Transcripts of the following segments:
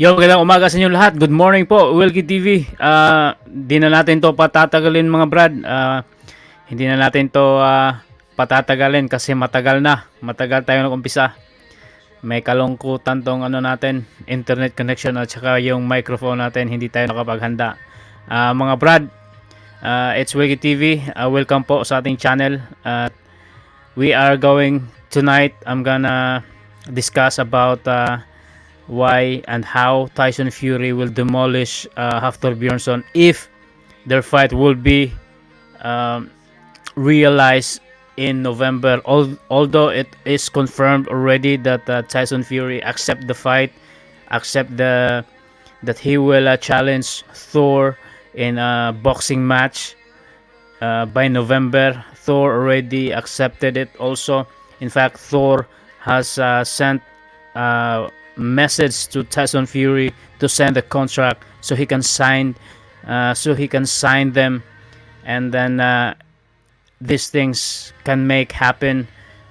Yo, magandang umaga sa inyo lahat. Good morning po, Wilkie TV. Di na natin to patatagalin mga brad. Hindi na natin to patatagalin kasi matagal na. Matagal tayo nag-umpisa. May kalungkutan tong natin, internet connection at saka yung microphone natin, hindi tayo nakapaghanda. Mga brad, it's Wilkie TV. Welcome po sa ating channel. We are going tonight, I'm gonna discuss about why and how Tyson Fury will demolish Hafthor Bjornsson if their fight will be realized in November. Although it is confirmed already that Tyson Fury accept the fight, accept that he will challenge Thor in a boxing match by November. Thor already accepted it also. In fact, Thor has sent message to Tyson Fury to send the contract so he can sign them, and then these things can make happen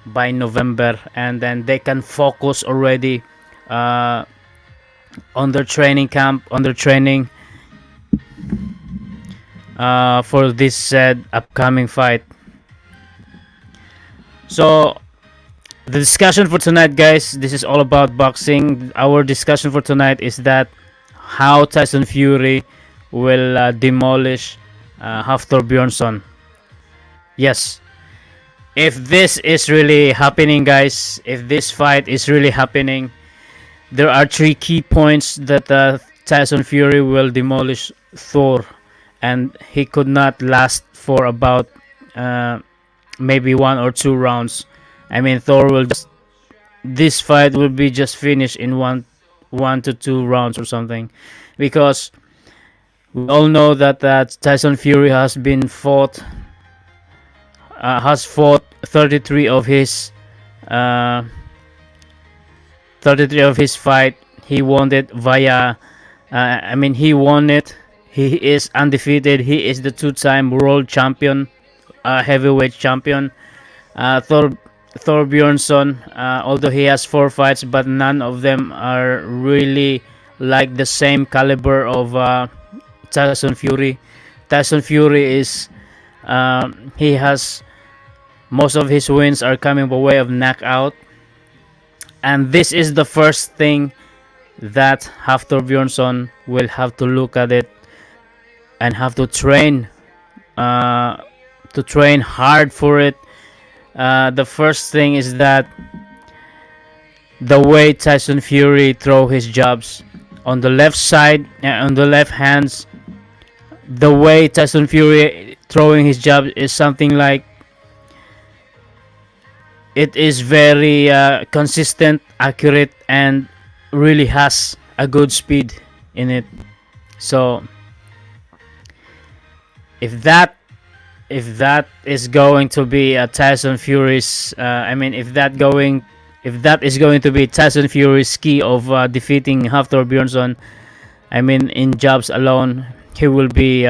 by November, and then they can focus already on their training camp, on their training for this said upcoming fight. So the discussion for tonight, guys, this is all about boxing. Our discussion for tonight is that how Tyson Fury will demolish Hafthor Bjornsson. Yes, if this is really happening, guys, if this fight is really happening, there are three key points that Tyson Fury will demolish Thor, and he could not last for about maybe 1 or 2 rounds. I mean, Thor will just, this fight will be just finished in one to 2 rounds or something, because we all know that Tyson Fury has fought 33 of his 33 of his fight. He won it via he won it. He is undefeated. He is the two-time world champion, heavyweight champion. Thor Bjornsson, although he has 4 fights, but none of them are really like the same caliber of Tyson Fury. Tyson Fury is he has most of his wins are coming by way of knockout, and this is the first thing that Hafthor Bjornsson will have to look at it and have to train hard for it. The first thing is that the way Tyson Fury throw his jabs on the left side, on the left hands, the way Tyson Fury throwing his jab is something like, it is very consistent, accurate, and really has a good speed in it. So if that is going to be Tyson Fury's, if that is going to be Tyson Fury's key of defeating Hafthor Bjornsson, in jabs alone, he will be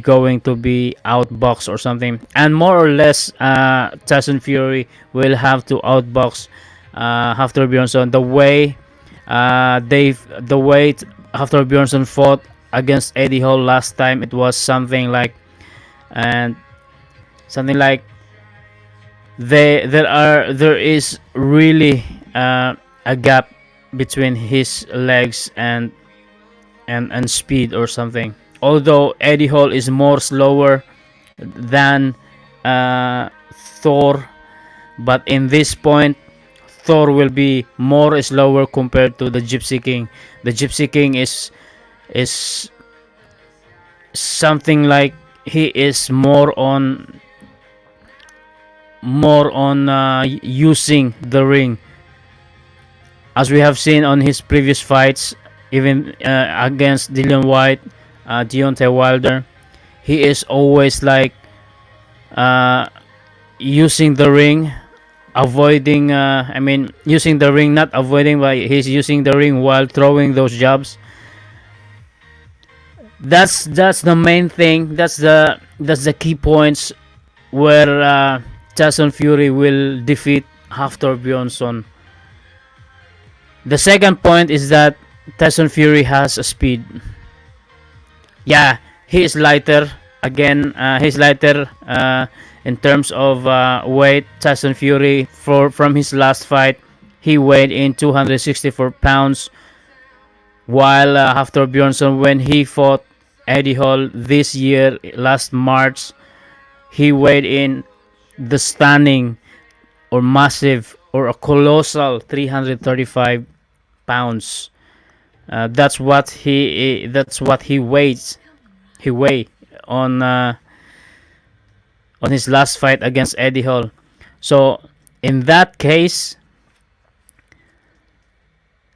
going to be outboxed or something, and more or less Tyson Fury will have to outbox Hafthor Bjornsson the way Hafthor Bjornsson fought against Eddie Hall last time. It was something like there is really a gap between his legs and speed or something. Although Eddie Hall is more slower than Thor, but in this point Thor will be more slower compared to the Gypsy King. The Gypsy King is something like, he is more on using the ring, as we have seen on his previous fights, even against Dillian White, Deontay Wilder. He is always like using the ring, avoiding using the ring, not avoiding, but he's using the ring while throwing those jabs. That's the main thing. That's the key points where Tyson Fury will defeat Hafthor Bjornsson. The second point is that Tyson Fury has a speed. Yeah, he is lighter. Again, he's lighter in terms of weight. Tyson Fury, from his last fight, he weighed in 264 pounds, while after Bjornsson, when he fought Eddie Hall this year, last March, he weighed in the stunning or massive or a colossal 335 pounds. That's what he weighs. He weighed on on his last fight against Eddie Hall. So in that case,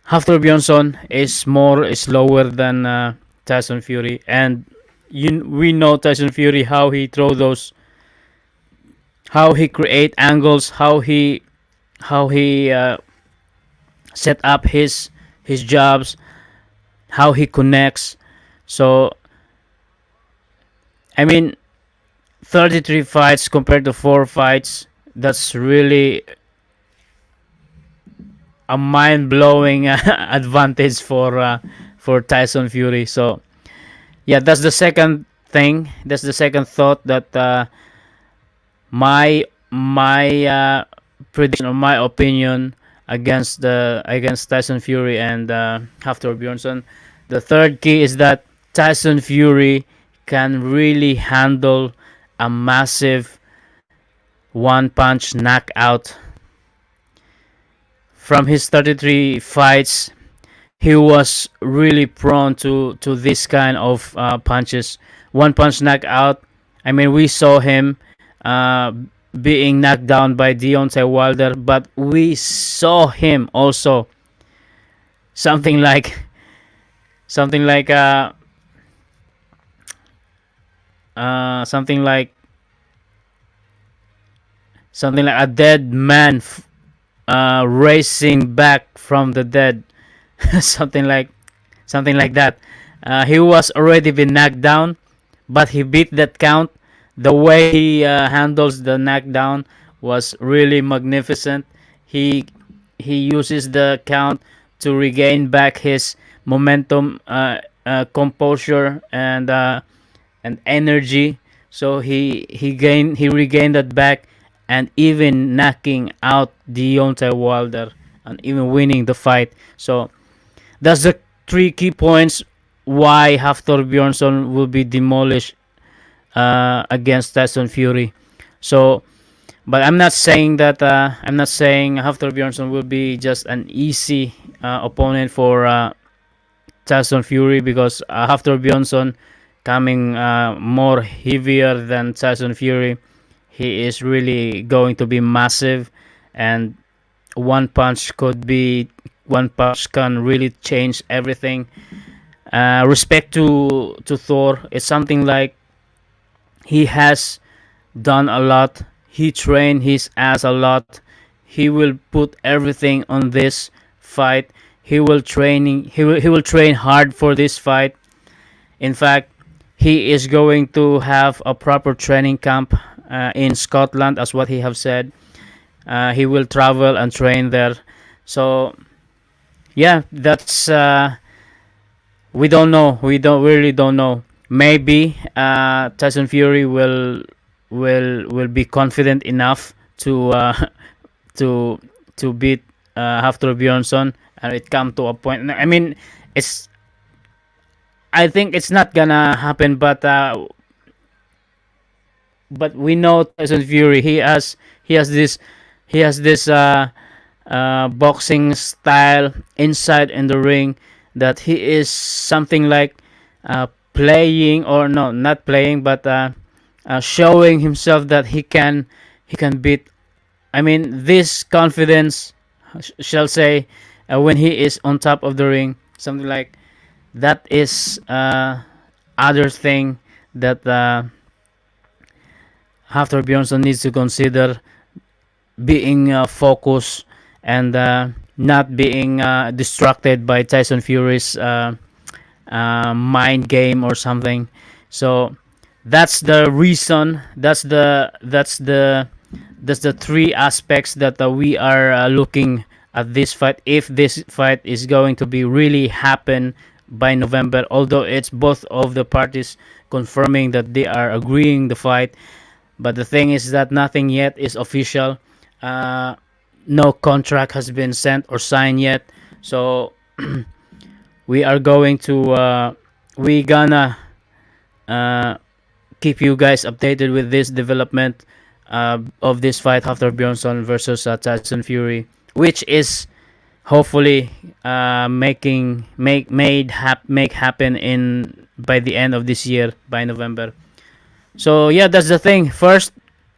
Hafthor Bjornsson is lower than Tyson Fury, and we know Tyson Fury, how he throw those, how he create angles, how he set up his jobs, how he connects. So I mean, 33 fights compared to 4 fights. That's really a mind-blowing advantage for Tyson Fury. So yeah, that's the second thing. That's the second thought that my prediction or my opinion against Tyson Fury and Hafthor Bjornsson. The third key is that Tyson Fury can really handle a massive one punch knockout. From his 33 fights, he was really prone to this kind of punches. One punch knockout. I mean, we saw him uh, being knocked down by Deontay Wilder, but we saw him also something like something like uh, something like something like a dead man racing back from the dead. something like something like that. He was already been knocked down, but he beat that count. The way he handles the knockdown was really magnificent. He uses the count to regain back his momentum, composure, and energy. So he regained that back, and even knocking out Deontay Wilder and even winning the fight. So that's the three key points why Hafthor Bjornsson will be demolished against Tyson Fury. So, but I'm not saying Hafthor Bjornsson will be just an easy opponent for Tyson Fury, because Hafthor Bjornsson coming more heavier than Tyson Fury. He is really going to be massive, and one punch could be one punch can really change everything. Respect to Thor. It's something like he has done a lot. He trained his ass a lot. He will put everything on this fight. He will train hard for this fight. In fact, he is going to have a proper training camp in Scotland, as what he have said. He will travel and train there. So yeah, that's we don't know. We don't really don't know. Maybe Tyson Fury will be confident enough to to to beat Hafthor Bjornsson, and it come to a point. I mean, it's I think it's not gonna happen, but we know Tyson Fury. He has this boxing style inside in the ring, that he is something like playing, or no, not playing, but showing himself that he can beat. I mean, this confidence, shall say, when he is on top of the ring, something like that is other thing that Hafthor Bjornsson needs to consider, being focused and not being distracted by Tyson Fury's mind game or something. So that's the reason. That's the three aspects that we are looking at this fight, if this fight is going to be really happen by November. Although it's both of the parties confirming that they are agreeing the fight, but the thing is that nothing yet is official. Uh, no contract has been sent or signed yet, so we are going to we gonna uh, keep you guys updated with this development of this fight after Bjornsson versus Tyson Fury, which is hopefully make happen in by the end of this year, by November. So yeah, that's the thing. First,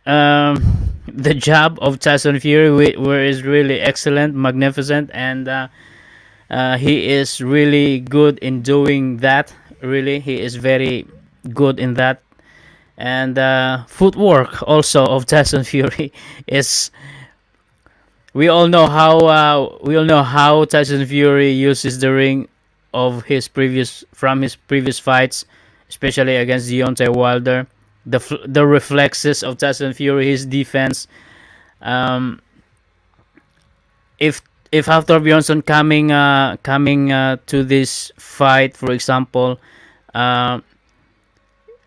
um, the job of Tyson Fury where is really excellent, magnificent, and he is really good in doing that. Really, he is very good in that. And footwork also of Tyson Fury is, we all know how Tyson Fury uses the ring of his previous fights, especially against Deontay Wilder. The reflexes of Tyson Fury, his defense. Um, if if after Bjornsson coming to this fight, for example, uh,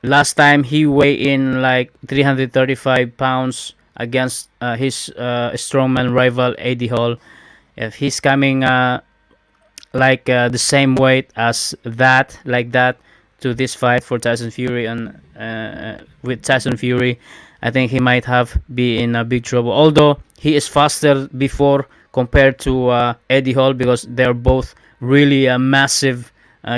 last time he weighed in like 335 pounds against his strongman rival Eddie Hall. If he's coming the same weight as that, like that, to this fight for Tyson Fury, and with Tyson Fury, I think he might have be in a big trouble. Although he is faster before compared to Eddie Hall, because they're both really massive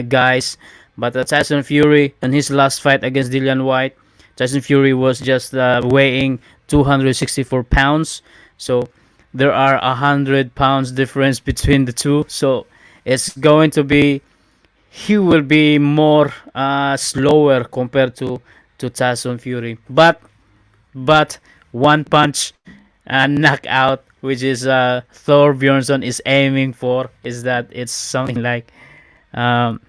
guys. But Tyson Fury in his last fight against Dillian White, Tyson Fury was just weighing 264 pounds. So there are 100 pounds difference between the two. So it's going to be, he will be more slower compared to Tyson Fury. But one punch knockout, which is Thor Bjornsson is aiming for, is that it's something like, um,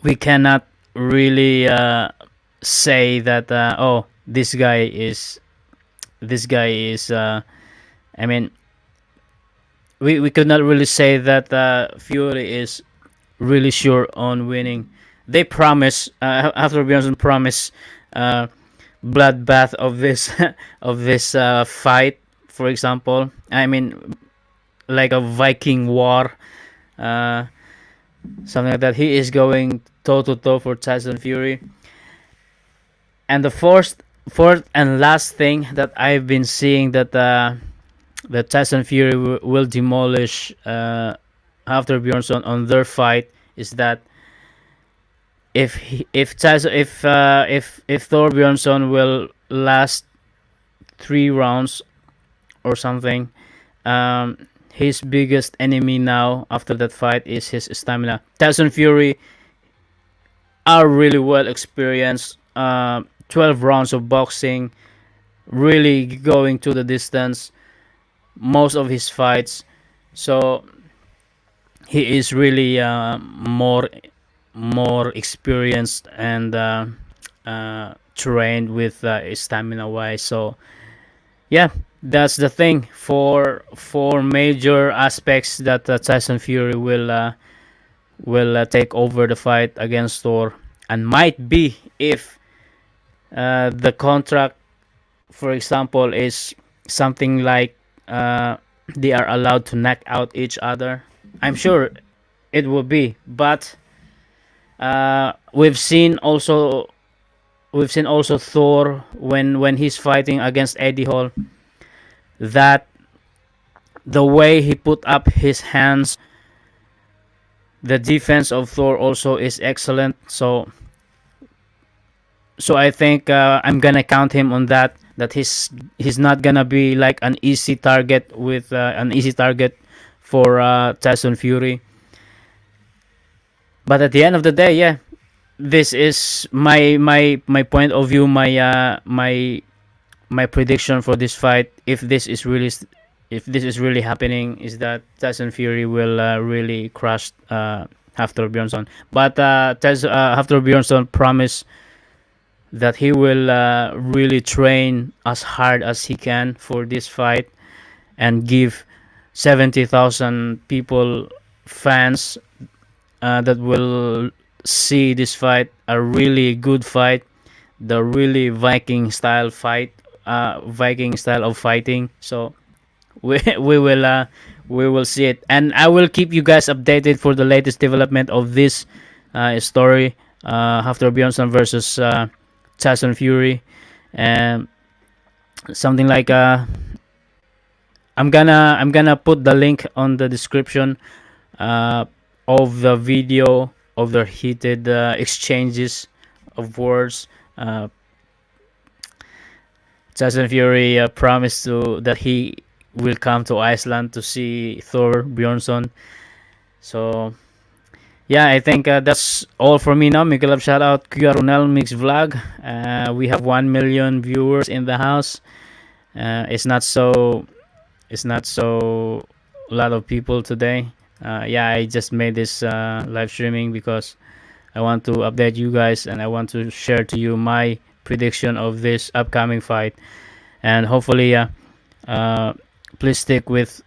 we cannot really say that oh, this guy is I mean, we could not really say that Fury is really sure on winning. They promise, after Bjornsson promise, uh, bloodbath of this of this fight, for example. I mean, like a Viking war, uh, something like that. He is going toe to toe for Tyson Fury. And the fourth and last thing that I've been seeing, that Tyson Fury will demolish after Bjornsson on their fight, is that if Tyson, if Thor Bjornsson will last 3 rounds or something, his biggest enemy now after that fight is his stamina. Tyson Fury are really well experienced. 12 rounds of boxing, really going to the distance most of his fights. So he is really more experienced and trained with stamina wise. So yeah, that's the thing for major aspects that Tyson Fury will take over the fight against Thor, and might be, if the contract, for example, is something like they are allowed to knock out each other. I'm sure it will be, but we've seen also Thor when he's fighting against Eddie Hall, that the way he put up his hands, the defense of Thor also is excellent. So I think I'm gonna count him on that. That he's not gonna be like an easy target for Tyson Fury. But at the end of the day, yeah, this is my point of view, my prediction for this fight. If this is really happening, is that Tyson Fury will really crush Hafthor Bjornsson. But Hafthor Bjornsson promised that he will really train as hard as he can for this fight, and give 70,000 people, fans, that will see this fight, a really good fight, the really Viking style of fighting. So we we will see it, and I will keep you guys updated for the latest development of this story, after Bjornsson versus Tyson Fury, and something like I'm gonna put the link on the description uh, of the video of their heated exchanges of words. Tyson Fury promised to that he will come to Iceland to see Thor Bjornsson. So yeah, I think that's all for me now. Make a love shout out Kuya Ronel Mix Vlog. We have 1 million viewers in the house. It's not so a lot of people today. Yeah, I just made this live streaming because I want to update you guys, and I want to share to you my prediction of this upcoming fight. And hopefully, uh, please stick with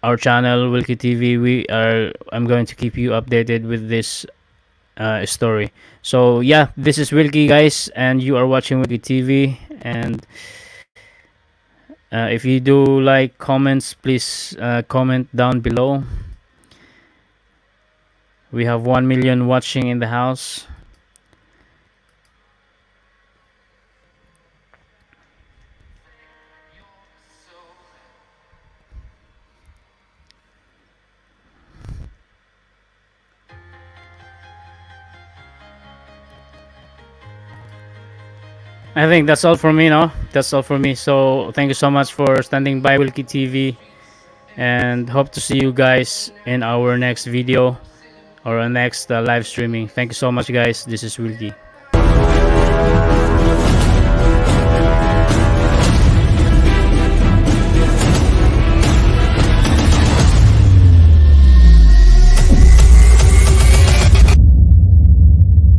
our channel, Wilkie TV. I'm going to keep you updated with this story. So yeah, this is Wilkie, guys, and you are watching Wilkie TV. And if you do like comments, please comment down below. We have 1 million watching in the house. I think that's all for me, no? That's all for me. So thank you so much for standing by, Wilkie TV, and hope to see you guys in our next video or our next live streaming. Thank you so much, guys. This is Wilkie.